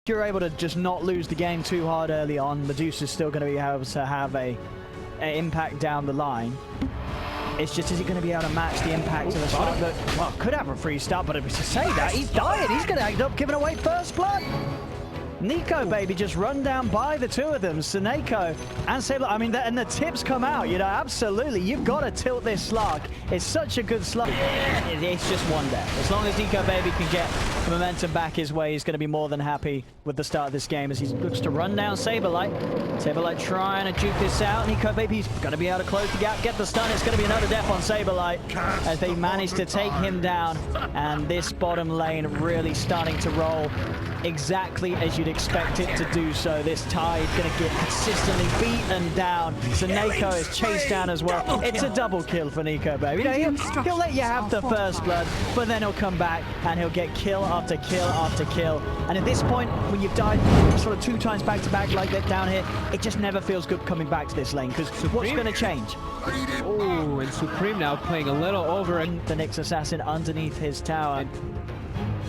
you're able to just not lose the game too hard early on, Medusa's still going to be able to have a impact down the line. It's just, is he going to be able to match the impact of the start? Well, could have a free start, but if we say that, he's dying. He's going to end up giving away first blood. NiP, baby, just run down by the two of them, Seneko and Saber. I mean, and the tips come out, you know, absolutely. You've got to tilt this slug. It's such a good slug. It's just one death. As long as NiP, baby, can get the momentum back his way, he's going to be more than happy with the start of this game as he looks to run down Saberlight. Saberlight trying to juke this out. NiP, baby's going to be able to close the gap, get the stun. It's going to be another death on Saberlight as they manage to take him down. And this bottom lane really starting to roll exactly as you'd expect it to do so. This Tide going to get consistently beaten down. Seneko is chased down as well. It's a double kill for NiP, baby. You know, he'll let you have the first blood, but then he'll come back and he'll get kill after kill after kill. And at this point, when you've died sort of 2 times back to back like that down here, it just never feels good coming back to this lane, because what's going to change? Oh, and Supreme now playing a little over. And the Nyx Assassin underneath his tower.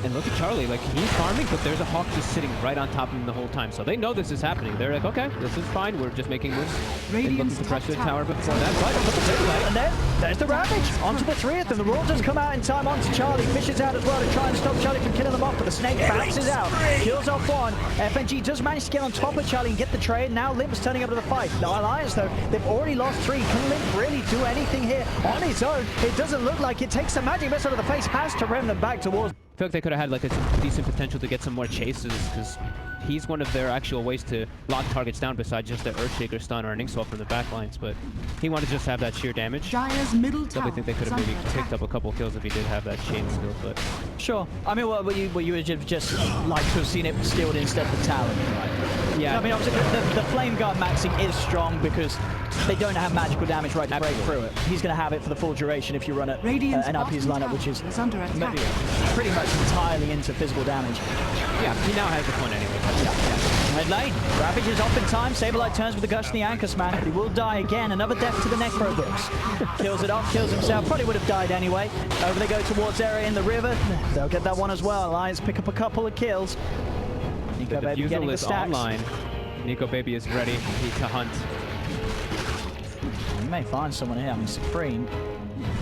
And look at Charlie, like, he's farming, but there's a Hawk just sitting right on top of him the whole time. So they know this is happening. They're like, okay, this is fine. We're just making moves. And looking to pressure the tower before that. And there's the Ravage. Onto the 3 of them. The Roar does come out in time onto Charlie. Fishes out as well to try and stop Charlie from killing them off, but the Snake bounces out. Kills off one. FNG does manage to get on top of Charlie and get the trade. Now Limp's turning up to the fight. The Alliance, though, they've already lost 3. Can Limp really do anything here on his own? It doesn't look like it. Takes a magic missile to the face. Has to ram them back towards. I feel like they could have had like a decent potential to get some more chases, because he's one of their actual ways to lock targets down besides just the Earthshaker stun or an Inkswell from the backlines. But he wanted to just have that sheer damage. Dire's middle tower. I think they could have maybe picked up a couple kills if he did have that chain skill. But sure. I mean, what you would just like to have seen it skilled instead of the talent, right? Yeah. I mean, obviously the Flame Guard maxing is strong because they don't have magical damage right to break through it. He's going to have it for the full duration if you run it NiP's lineup, which is pretty much entirely into physical damage. Yeah, he now has the point anyway. Yeah. Red lane, Ravage is off in time. Saberlight turns with the Gush and the Anchor Smash, but he will die again. Another death to the Necro Books. Kills it off, kills himself. Probably would have died anyway. Over they go towards area in the river. They'll get that one as well. Alliance pick up a couple of kills. NiP, baby getting the stacks. Online. NiP, baby is ready to hunt. We may find someone here. I mean, Supreme.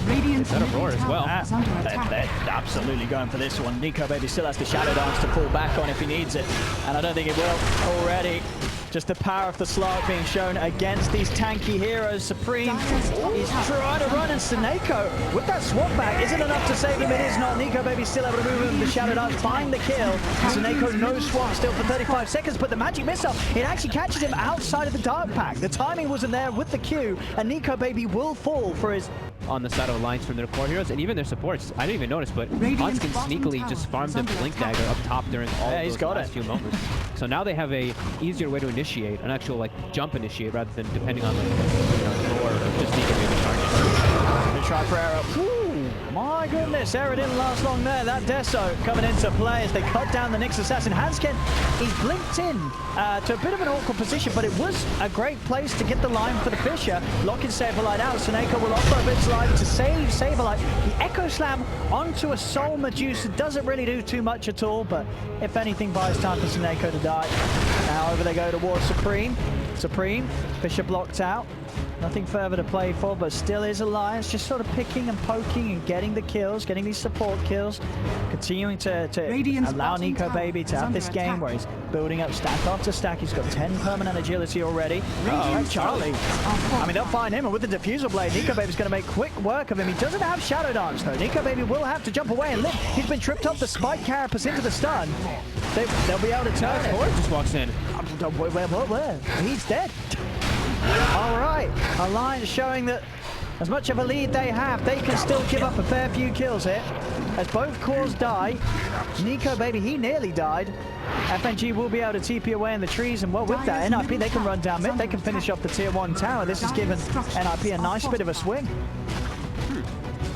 Radiant's a Roar as well. They're absolutely going for this one. NiP, baby, still has the Shadow Dance to pull back on if he needs it. And I don't think it will already. Just the power of the Slark being shown against these tanky heroes. Supreme is trying to run, and Seneko with that swap back isn't enough to save him. It is not. NiP, baby, still able to move him. The Shadow Dance find the kill. Seneko no swap still for 35 seconds, but the magic missile, it actually catches him outside of the Dark Pack. The timing wasn't there with the Q, and NiP, baby, will fall for his... On the side of Alliance from their core heroes and even their supports. I didn't even notice, but Hans can sneakily just farm the Blink Dagger up top during all those last few moments. So now they have a easier way to initiate, an actual like jump initiate rather than depending on like, or just NiP maybe target. Try for arrow. Ooh, my goodness, arrow didn't last long there. That Deso coming into play as they cut down the Nyx Assassin. Hansken, he's blinked in to a bit of an awkward position, but it was a great place to get the line for the Fisher. Locking Saberlight out. Seneko will offer a bit of life to save Saberlight. The Echo Slam onto a Soul Medusa doesn't really do too much at all, but if anything, buys time for Seneko to die. Now over they go towards Supreme. Supreme, Fisher blocked out. Nothing further to play for, but still is Alliance just sort of picking and poking and getting the kills, getting these support kills, continuing to allow NiP, baby, to have this game where he's building up stack after stack. He's got 10 permanent agility already. Charlie. I mean, they'll find him, and with the Diffusal Blade, NiP, baby's going to make quick work of him. He doesn't have Shadow Dance, though. NiP, baby will have to jump away and live. He's been tripped up the Spike Carapace into the stun. They'll be able to turn it. Ford just walks in. Where? He's dead. All right, Alliance showing that as much of a lead they have, they can still give up a fair few kills here. As both cores die, NiP, baby, he nearly died. FNG will be able to TP away in the trees, and well, with that, NiP, they can run down mid, they can finish off the tier 1 tower. This has given NiP a nice bit of a swing.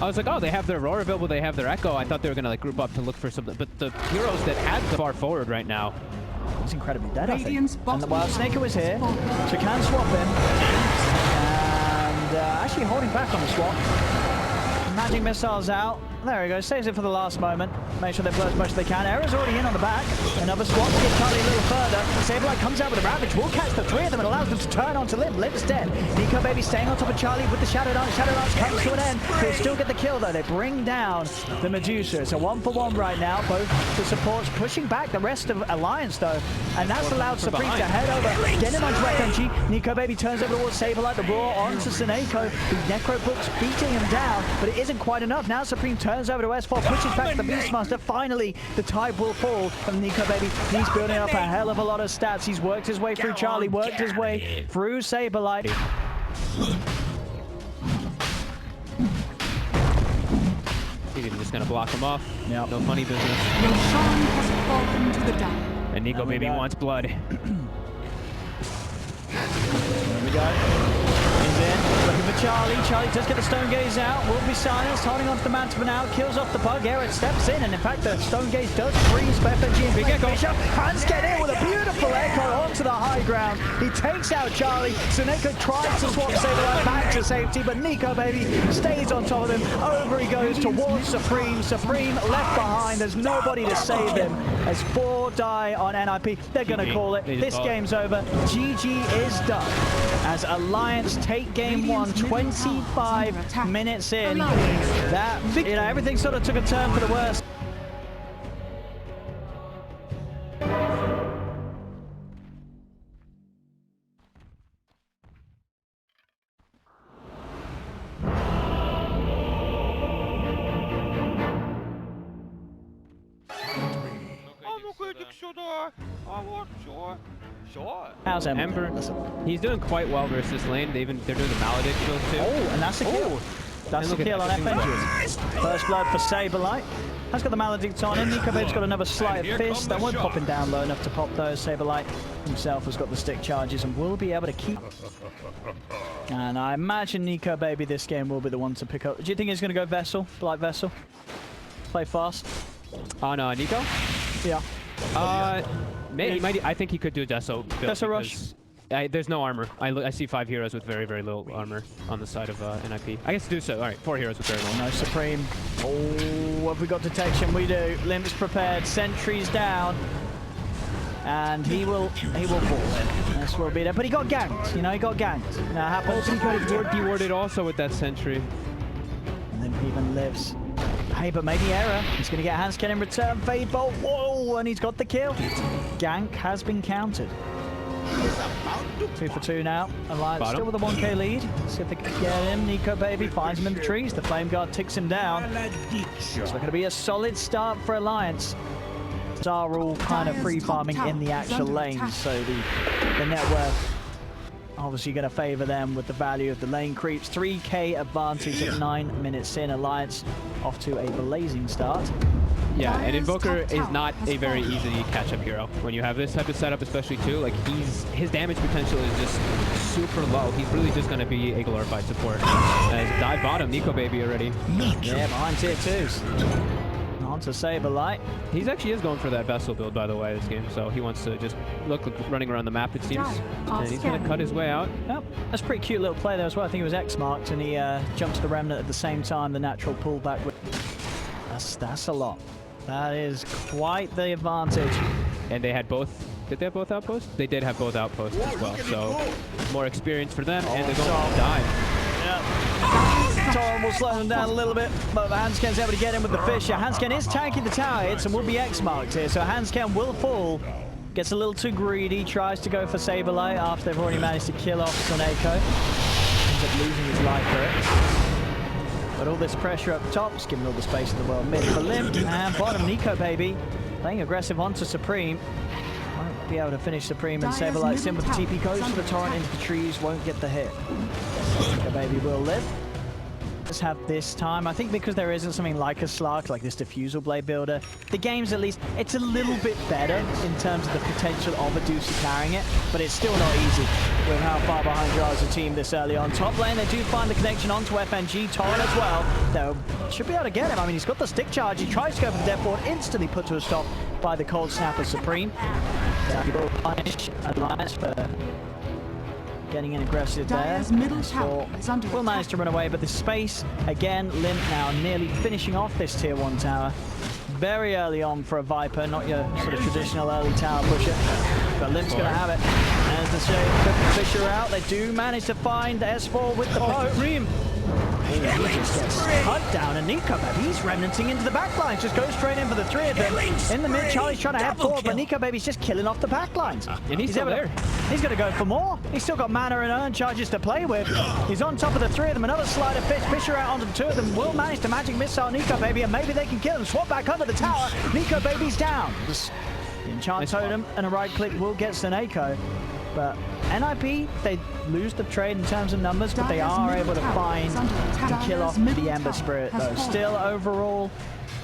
I was like, oh, they have their Roar available, they have their Echo. I thought they were going to like group up to look for something, but the heroes that had the far forward right now, he's incredibly dead, I think. And while Snaker was here, so can swap him. And actually holding back on the swap. Magic missiles out. There he goes, saves it for the last moment. Make sure they blow as much as they can. Era's already in on the back. Another swap to get Charlie a little further. Saberlight comes out with a Ravage. Will catch the three of them and allows them to turn onto Limp. Limp's dead. NiP Baby staying on top of Charlie with the Shadow Dance. Shadow Dance comes to an end. He'll still get the kill though. They bring down the Medusa. It's a 1-for-1 right now. Both the supports pushing back the rest of Alliance though. And that's allowed Supreme to head over. Get him onto FNG. NiP Baby turns over towards Saberlight. The Raw onto Seneko. The Necro Book's beating him down, but it isn't quite enough. Now Supreme turns over to S4, pushes back the Beastmaster. Finally, the tide will fall from NiP Baby. He's building up a hell of a lot of stats. He's worked his way through Charlie, worked his way through Saberlight. He's even just gonna block him off. Yep. No funny business. Roshan has fallen to the down. And NiP Baby wants blood. There we go. He's in, looking for Charlie. Charlie does get the Stone Gaze out. Will be silenced, holding onto the Manta for now. Kills off the Pug. Eric steps in, and in fact, the Stone Gaze does freeze FNG and Big Echo. Hans get in with a beautiful echo onto the high ground. He takes out Charlie. Seneko tries to swap Saberlight back to safety, but NiP Baby stays on top of him. Over he goes towards Supreme. Supreme left behind. There's nobody to save him. As 4 die on NiP, they're going to call it. This game's over. GG is done. As Alliance take game 1, 25 minutes in. That, you know, everything sort of took a turn for the worse. How's Ember? He's doing quite well versus this lane. They're doing the Maledict build too. Oh, and that's a kill. That's a kill on FNG. First blood for Saberlight. Has got the Maledict on him. NiP Baby's got another Sleight of Fist. That won't pop him down low enough to pop those. Saberlight himself has got the stick charges and will be able to keep. And I imagine NiP Baby this game will be the one to pick up. Do you think he's going to go Vessel? Like Vessel? Play fast? On Nico? Yeah. Maybe, I think he could do a Deso build. Deso rush? There's no armor. I see 5 heroes with very, very little armor on the side of NiP. I guess do so. All right, 4 heroes with very little. No, Supreme. Oh, have we got detection? We do. Limp's prepared. Sentry's down. And he will fall in. This will be there. But he got ganked. You know, he got ganked. Now happens. He got dewarded also with that Sentry. And Limp even lives. Hey, but maybe Era. He's going to get Hansken in return. Fade Bolt. Whoa, and he's got the kill. Gank has been counted. 2 for 2 now. Alliance still with a 1k lead. See if they can get him. NiP Baby finds him in the trees. The Flame Guard ticks him down. So going to be a solid start for Alliance. Are all kind of free farming in the actual lanes, so the net worth obviously going to favor them with the value of the lane creeps. 3k advantage at 9 minutes in. Alliance off to a blazing start. Yeah, and Invoker is not a very easy catch-up hero. When you have this type of setup, especially too, like his damage potential is just super low. He's really just going to be a glorified support. As dive bottom, NiP Baby already. Yeah, behind tier 2s. On to Saberlight. He actually is going for that Vessel build, by the way, this game. So he wants to just look running around the map, it seems. And he's going to cut his way out. Yep, that's a pretty cute little play there as well. I think it was X-marked, and he jumped to the Remnant at the same time. The natural pullback. That's a lot. That is quite the advantage. And they had both. Did they have both outposts? They did have both outposts as well. So more experience for them, and they're going to dive. Yeah. Torrent will slow them down a little bit, but Hansken's able to get in with the Fisher. Hansken is tanking the tower hits and will be X-marked here, so Hansken will fall. Gets a little too greedy, tries to go for Saberlight after they've already managed to kill off Seneko. Ends up losing his life for it. But all this pressure up top, just giving all the space in the world. Mid for Limp, and bottom NiP Baby playing aggressive onto Supreme. Won't be able to finish Supreme, and Saberlight's in with the TP, goes for the Torrent into the trees, won't get the hit. NiP Baby will live. Let's have this time. I think because there isn't something like a Slark, like this Diffusal Blade builder, the game's at least, it's a little bit better in terms of the potential of a Deucey carrying it, but it's still not easy with how far behind you are as a team this early on. Top lane, they do find the connection onto FNG. Torrent as well. They should be able to get him. I mean, he's got the stick charge. He tries to go for the death ward, instantly put to a stop by the cold snap of Supreme. He will punish Alliance for getting in aggressive there. Dire's middle tower is under Will manage attack. to run away, but the space, again, Limp now nearly finishing off this tier 1 tower. Very early on for a Viper, not your sort of traditional early tower pusher. But Limp's going to have it. As the Fisher out, they do manage to find the S4 with the poke. Ream. He just gets cut down, and Nico, baby, he's remnanting into the back lines. Just goes straight in for the 3 of them. In the mid, Charlie's trying to head forward, but Nico, baby's just killing off the back lines. And he's still there. He's going to go for more. He's still got mana and urn charges to play with. He's on top of the 3 of them. Another slider fish. Fisher out onto the 2 of them. Will manage to magic missile Nico, baby, and maybe they can kill him. Swap back under the tower. Nico, baby's down. Just enchant totem and a right click will get Seneko. But NiP, they lose the trade in terms of numbers, but they are able to find and kill off the Ember Spirit, though. Still, overall,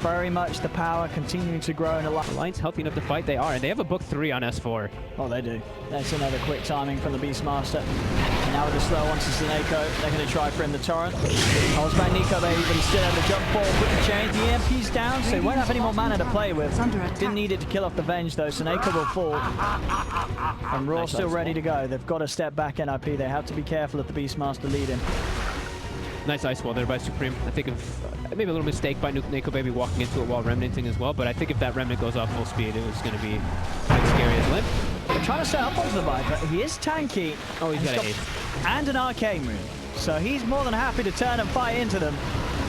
very much the power continuing to grow in a lot. Alliance healthy enough to fight, they are, and they have a book 3 on S4. Oh, they do. That's another quick timing from the Beastmaster. And now with the slow one to Seneko, they're going to try for him the torrent. Holds back Nico, baby, but he's still able to jump forward with the chain. The EMP's down, so he won't have any more mana to play with. Didn't need it to kill off the Venge, though. Seneko will fall. And Raw still ready to go. They've got to step back, NiP. They have to be careful if the Beastmaster lead him. Nice ice wall there by Supreme. I think of maybe a little mistake by Nico Baby walking into it while remnanting as well, but I think if that remnant goes off full speed, it was going to be quite scary as Limp. They're trying to set up onto the Viper. He is tanky. Oh, he's got a haste. And an arcane rune. So he's more than happy to turn and fight into them.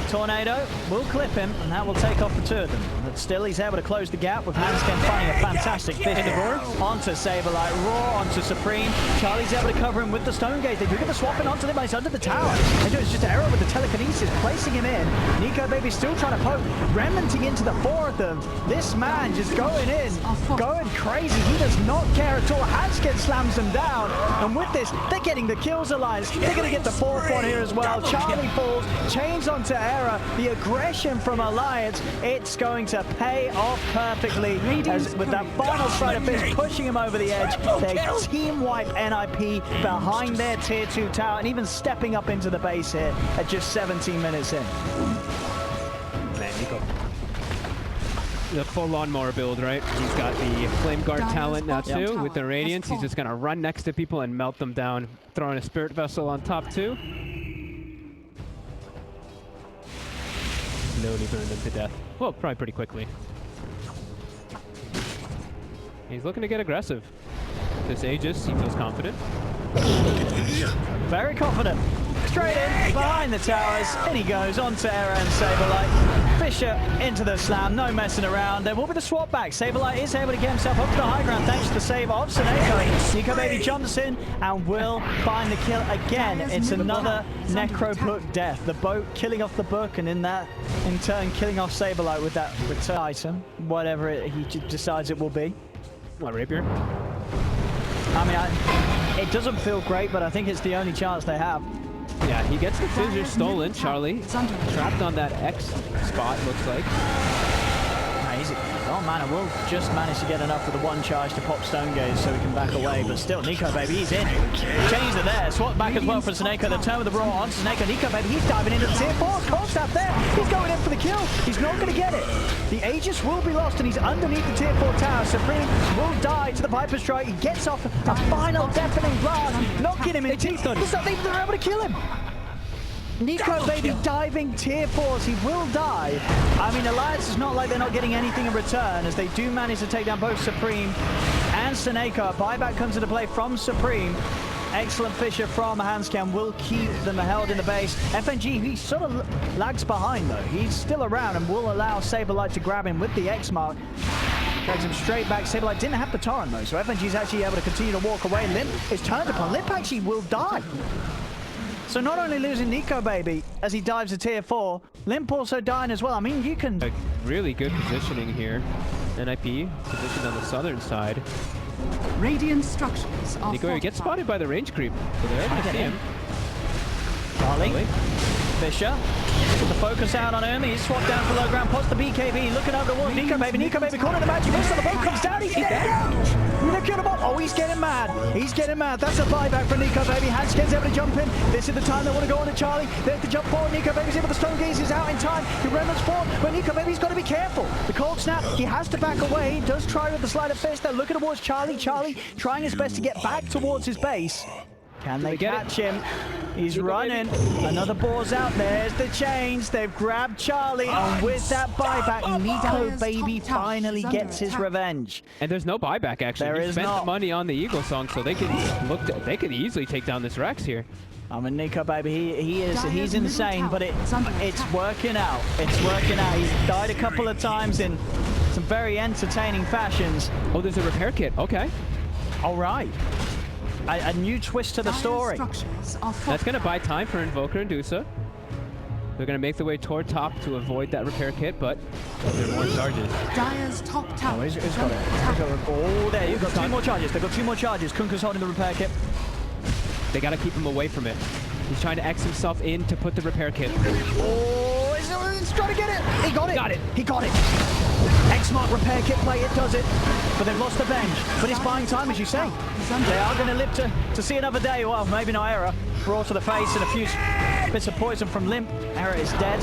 Tornado will clip him, and that will take off the 2 of them. But still, he's able to close the gap with Hansken finding a fantastic fish in the roar. Onto Saberlight, Raw onto Supreme. Charlie's able to cover him with the Stone Gate. They do get the swap in onto them, but he's under the tower. They do it's just an error with the telekinesis, placing him in. Nico Baby still trying to poke, remnanting into the 4 of them. This man just going in, going crazy. He does not care at all. Hansken slams them down, and with this, they're getting the kills Alliance. They're going to get the 4th one here as well. Charlie falls, chains onto Error. The aggression from Alliance, it's going to pay off perfectly as with that final stride of fish pushing him over the edge. They team wipe NiP behind their tier 2 tower and even stepping up into the base here at just 17 minutes in. Man, Nico. The full lawnmower build, right? He's got the Flame Guard talent now too with the Radiance. He's just going to run next to people and melt them down, throwing a Spirit Vessel on top too. Slowly burn them to death. Well, probably pretty quickly. He's looking to get aggressive. This Aegis, he feels confident. Very confident. Straight in, behind the towers. In he goes, onto Error and Saberlight. Fisher into the slam, no messing around. There will be the swap back. Saberlight is able to get himself up to the high ground thanks to the save of Seneko. Nico Baby jumps in and will find the kill again. It's another Necro Book death. The boat killing off the book, and in that, in turn, killing off Saberlight with that return item, whatever he decides it will be. What, Rapier? I mean, it doesn't feel great, but I think it's the only chance they have. Yeah, he gets the fissure stolen. Charlie trapped on that X spot, looks like. Easy. Oh man, I will just manage to get enough for the 1 charge to pop Stone Gaze so we can back away, but still, Nico Baby, he's in. Chains are there. Swap back as well for Seneko. The turn with the Raw on Seneko. Nico Baby, he's diving into the tier 4. Cold Staff there. He's going in for the kill. He's not going to get it. The Aegis will be lost, and he's underneath the tier 4 tower. Supreme will die to the Viper Strike. He gets off a final deafening blast, knocking him in teeth. He's not even able to kill him. Nico Baby diving tier 4s, he will die. I mean, Alliance is not like they're not getting anything in return, as they do manage to take down both Supreme and Seneko. Buyback comes into play from Supreme. Excellent Fisher from Hanscam will keep them held in the base. FNG, he sort of lags behind though. He's still around and will allow Saberlight to grab him with the X mark. Drags him straight back. Saberlight didn't have the torrent though, so FNG is actually able to continue to walk away. Limp is turned upon. Limp actually will die. So not only losing Nico Baby as he dives to tier 4, Limp also dying as well. I mean, you can... Like, really good positioning here. NiP positioned on the southern side. Radiant structures are Nico gets spotted by the range creep. So they're able to see him. Charlie. Fisher. Put the focus out on him. He's swapped down for low ground. Pots the BKB. Looking over the wall. Nico Baby corner the magic missile. The boat comes down. He's dead. Oh, he's getting mad. He's getting mad. That's a buyback for Nico Baby. Hansken's able to jump in. This is the time they want to go on to Charlie. They have to jump forward. Nico Baby's able to Stone Gaze. Is out in time. He remnants forward. But Nico Baby's got to be careful. The cold snap. He has to back away. He does try with the sleight of fist. They're looking towards Charlie. Charlie trying his best to get back towards his base. Can they catch him? He's running. Another boar's out. There's the chains. They've grabbed Charlie. And with that buyback, NiP Baby finally gets his revenge. And there's no buyback, actually. There is spent not. the money on the Eagle Song, so they could easily take down this Rex here. I mean, NiP Baby, he's insane, but it's working out. It's working out. He's died a couple of times in some very entertaining fashions. Oh, there's a repair kit. Okay. All right. A new twist to the story. That's going to buy time for Invoker and Dusa. They're going to make their way toward top to avoid that repair kit, but there are more charges. Dire's top tower. Oh, he's got it. Oh, there, you've got 2 more charges. They've got 2 more charges. Kunka's holding the repair kit. They got to keep him away from it. He's trying to X himself in to put the repair kit. Oh, he's trying to get it. He got it. He got it. X-Mark repair kit play, it does it. But they've lost the bench. But it's buying time, as you say. They are going to live to see another day. Well, maybe not Era. Raw to the face and a few bits of poison from Limp. Era is dead.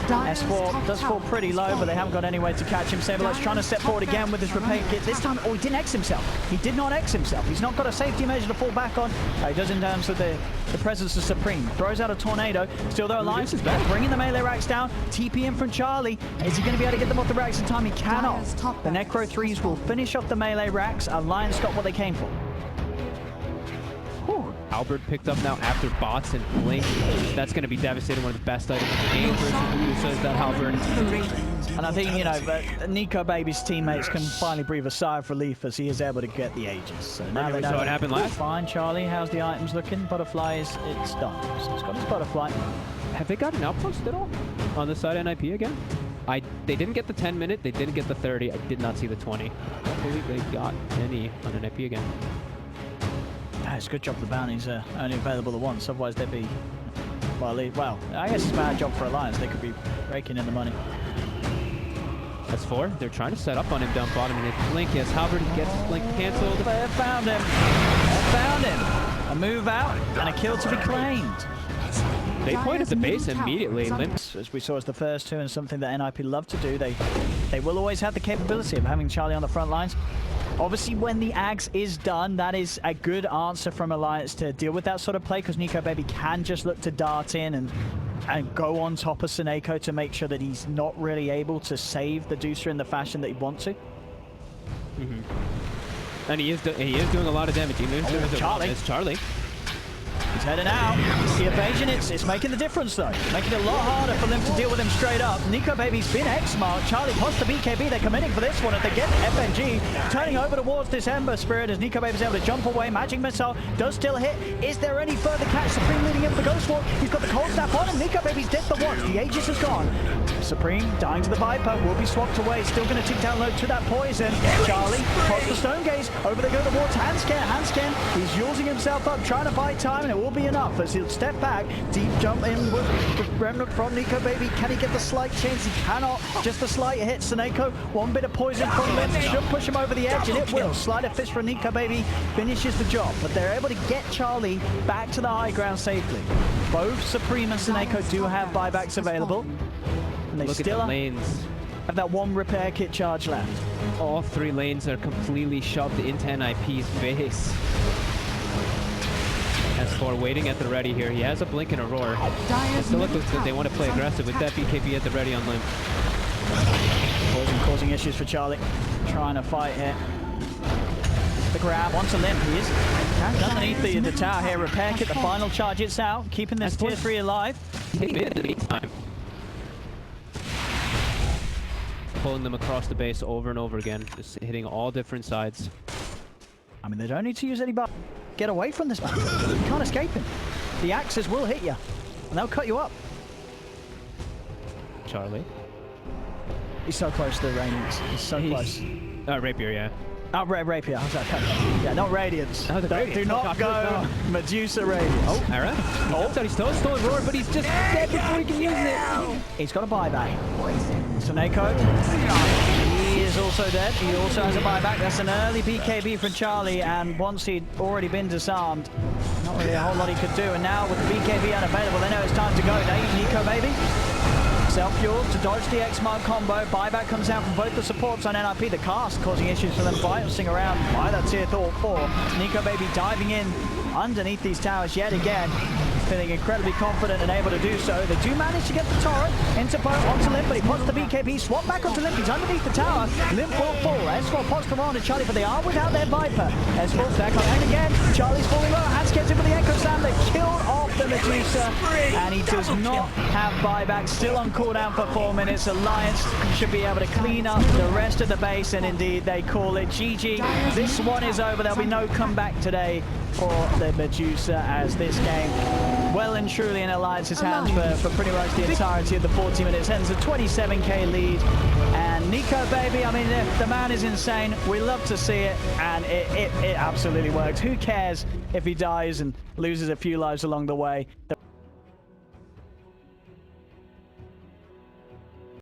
S4 does fall pretty low, but they haven't got any way to catch him. Saberlight's trying to step forward again with his repair kit. This time, oh, he didn't X himself. He did not X himself. He's not got a safety measure to fall back on. He does in terms of the presence of Supreme. Throws out a tornado. Still, though, Alliance is better. Bringing the melee racks down. TP in from Charlie. Is he going to be able to get them off the racks in time? He cannot. The Necro 3s will finish off the melee racks. Alliance got what they came for. Albert picked up now after bots and Blink. That's going to be devastating. One of the best items in the game versus Medusa is that Halberd. And I think, you know, NiP Baby's teammates can finally breathe a sigh of relief as he is able to get the Aegis. So now they know what happened last. Fine, Charlie. How's the items looking? Butterfly it's done. So it's got his butterfly. Have they got an outpost at all on the side of NiP again? They didn't get the 10-minute. They didn't get the 30. I did not see the 20. I don't believe they got any on NiP again. It's a good job the bounties are only available at once, otherwise they'd be, well, I guess it's a bad job for Alliance. They could be raking in the money. That's 4. They're trying to set up on him down bottom, and if Blink, yes, Halberd gets his Blink canceled. They found him. They found him. A move out and a kill to be claimed. They pointed the base immediately. As we saw as the first 2, and something that NiP love to do, they will always have the capability of having Charlie on the front lines. Obviously, when the Axe is done, that is a good answer from Alliance to deal with that sort of play, because NiP Baby can just look to dart in and go on top of Seneko to make sure that he's not really able to save the Deucer in the fashion that he'd want to. And he is doing a lot of damage. He moves Charlie. It's Charlie. He's heading out. The evasion, it's making the difference, though. Making it a lot harder for them to deal with him straight up. NiP Baby's been X-marked. Charlie pots the BKB. They're committing for this one. If they get FNG, turning over towards this Ember Spirit as NiP Baby's able to jump away. Magic Missile does still hit. Is there any further catch? Supreme leading in for the Ghost Walk. He's got the cold snap on him. NiP Baby's dead for once. The Aegis is gone. Supreme dying to the Viper. Will be swapped away. Still going to tick down low to that poison. Charlie pots the Stone Gaze. Over they go towards Handscan. He's using himself up, trying to buy time, and it will be enough as he'll step back. Deep jump in with Remnant from NiP Baby. Can he get the slight chance? He cannot. Just a slight hit. Seneko, one bit of poison from Limp should push him over the edge, and it will. Sleight of fist from NiP Baby finishes the job, but they're able to get Charlie back to the high ground safely. Both Supreme and Seneko do have buybacks available, and they still have that 1 repair kit charge left. All 3 lanes are completely shoved into NiP's base. S4 waiting at the ready here. He has a blink and a roar. It still looks like they want to play aggressive with that BKB at the ready on Limp. Poison causing issues for Charlie. Trying to fight here. The grab onto Limp. He is underneath the tower here. Repair kit, the final charge. It's out. Keeping this tier 3 alive. Pulling them across the base over and over again. Just hitting all different sides. I mean, they don't need to use any buttons. Get away from this man. You can't escape him. The axes will hit you, and they'll cut you up. Charlie. He's so close to the Radiance. He's so close. Rapier, yeah. Oh, Rapier. Yeah, not Radiance. Oh, Do not go Medusa Radiance. Oh, Era. Oh, he stole Roar, but he's just dead before he can use it. He's got a buyback. Seneko. He is also dead. He also has a buyback. That's an early BKB from Charlie, and once he'd already been disarmed, not really a whole lot he could do. And now with the BKB unavailable, they know it's time to go. NiP Baby. Self-fueled to dodge the X-Mark combo. Buyback comes out from both the supports on NiP. The cast causing issues for them, bouncing around by that tier 4. NiP Baby diving in underneath these towers yet again. Feeling incredibly confident and able to do so. They do manage to get the turret into onto Limp, but he pots the BKB, swap back onto Limp. He's underneath the tower. Limp will fall. S4 pots the on to Charlie, but they are without their Viper. S4's back on, and again, Charlie's falling low. Hans gets in for the Echo Slam. They've killed off the Medusa, and he does not have buyback. Still on cooldown for 4 minutes. Alliance should be able to clean up the rest of the base, and indeed they call it GG. This one is over. There'll be no comeback today for the Medusa, as this game well and truly in Alliance's hands for pretty much the entirety of the 40 minutes. Ends a 27k lead. And Nico, baby, I mean, the man is insane. We love to see it, and it absolutely works. Who cares if he dies and loses a few lives along the way?